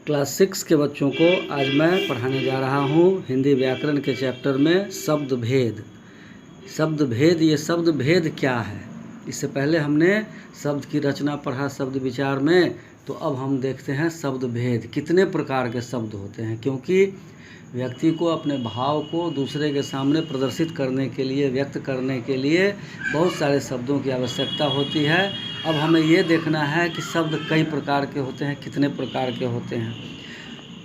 Class 6 के बच्चों को आज मैं पढ़ाने जा रहा हूँ हिंदी व्याकरण के चैप्टर में शब्द भेद। शब्द भेद, ये शब्द भेद क्या है? इससे पहले हमने शब्द की रचना पढ़ा शब्द विचार में, तो अब हम देखते हैं शब्द भेद। कितने प्रकार के शब्द होते हैं, क्योंकि व्यक्ति को अपने भाव को दूसरे के सामने प्रदर्शित करने के लिए, व्यक्त करने के लिए बहुत सारे शब्दों की आवश्यकता होती है। अब हमें ये देखना है कि शब्द कई प्रकार के होते हैं, कितने प्रकार के होते हैं।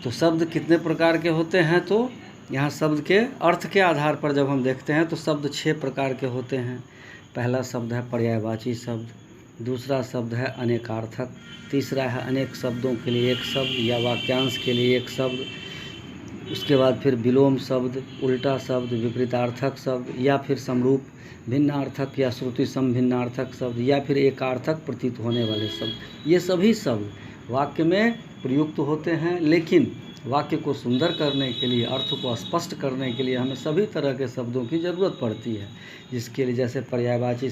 तो शब्द कितने प्रकार के होते हैं, तो यहाँ शब्द के अर्थ के आधार पर जब हम देखते हैं तो शब्द 6 प्रकार के होते हैं। पहला शब्द है पर्यायवाची शब्द, दूसरा शब्द है अनेकार्थक, तीसरा है अनेक शब्दों के लिए एक शब्द या वाक्यांश के लिए एक शब्द, उसके बाद फिर विलोम शब्द, उल्टा शब्द, विपरीतार्थक शब्द, या फिर समरूप भिन्नार्थक या श्रुति समभिन्नार्थक शब्द, या फिर एकार्थक प्रतीत होने वाले शब्द। ये सभी शब्द वाक्य में प्रयुक्त होते हैं, लेकिन वाक्य को सुंदर करने के लिए, अर्थ को स्पष्ट करने के लिए हमें सभी तरह के शब्दों की ज़रूरत पड़ती है। जिसके लिए जैसे पर्यायवाची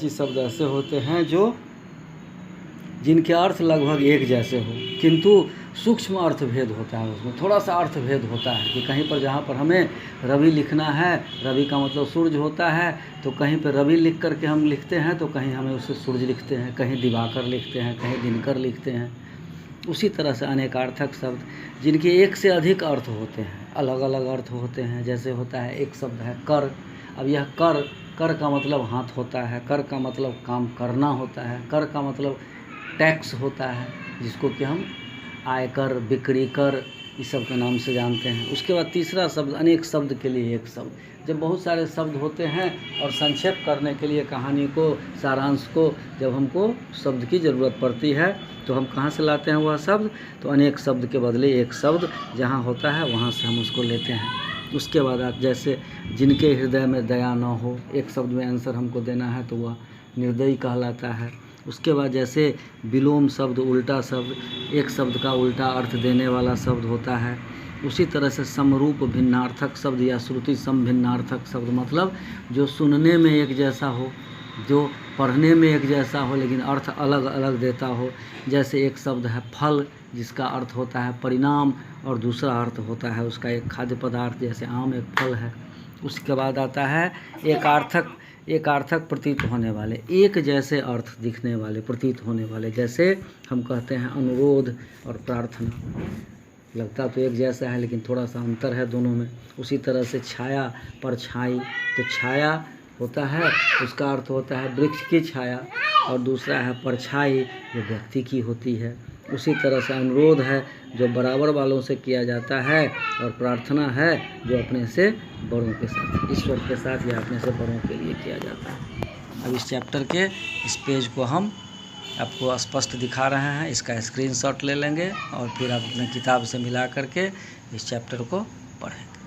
शब्द ऐसे होते हैं जिनके अर्थ लगभग एक जैसे हो, किंतु सूक्ष्म अर्थ भेद होता है, उसमें थोड़ा सा अर्थ भेद होता है कि कहीं पर जहाँ पर हमें रवि लिखना है, रवि का मतलब सूरज होता है, तो कहीं पर रवि लिख करके हम लिखते हैं, तो कहीं हमें उससे सूरज लिखते हैं, कहीं दिवाकर लिखते हैं, कहीं दिनकर लिखते हैं। उसी तरह से अनेकार्थक शब्द जिनके एक से अधिक अर्थ होते हैं, अलग अलग अर्थ होते हैं। जैसे होता है एक शब्द है कर। अब यह कर का मतलब हाथ होता है, कर का मतलब काम करना होता है, कर का मतलब टैक्स होता है, जिसको कि हम आयकर, बिक्री कर, इस सब के नाम से जानते हैं। उसके बाद तीसरा शब्द अनेक शब्द के लिए एक शब्द। जब बहुत सारे शब्द होते हैं और संक्षेप करने के लिए कहानी को, सारांश को, जब हमको शब्द की ज़रूरत पड़ती है तो हम कहाँ से लाते हैं वह शब्द? तो अनेक शब्द के बदले एक शब्द जहाँ होता है वहाँ से हम उसको लेते हैं। उसके बाद आप जैसे जिनके हृदय में दया न हो, एक शब्द में आंसर हमको देना है तो वह निर्दयी कहलाता है। उसके बाद जैसे विलोम शब्द, उल्टा शब्द, एक शब्द का उल्टा अर्थ देने वाला शब्द होता है। उसी तरह से समरूप भिन्नार्थक शब्द या श्रुति समभिन्नार्थक शब्द, मतलब जो सुनने में एक जैसा हो, जो पढ़ने में एक जैसा हो, लेकिन अर्थ अलग अलग देता हो। जैसे एक शब्द है फल, जिसका अर्थ होता है परिणाम, और दूसरा अर्थ होता है उसका एक खाद्य पदार्थ, जैसे आम एक फल है। उसके बाद आता है एकार्थक प्रतीत होने वाले, एक जैसे अर्थ दिखने वाले, प्रतीत होने वाले। जैसे हम कहते हैं अनुरोध और प्रार्थना, लगता तो एक जैसा है लेकिन थोड़ा सा अंतर है दोनों में। उसी तरह से छाया, परछाई, तो छाया होता है, उसका अर्थ होता है वृक्ष की छाया, और दूसरा है परछाई जो व्यक्ति की होती है। उसी तरह से अनुरोध है जो बराबर वालों से किया जाता है, और प्रार्थना है जो अपने से बड़ों के साथ, ईश्वर के साथ या अपने से बड़ों के लिए किया जाता है। अब इस चैप्टर के इस पेज को हम आपको स्पष्ट दिखा रहे हैं, इसका स्क्रीनशॉट ले लेंगे और फिर आप अपने किताब से मिला करके इस चैप्टर को पढ़ेंगे।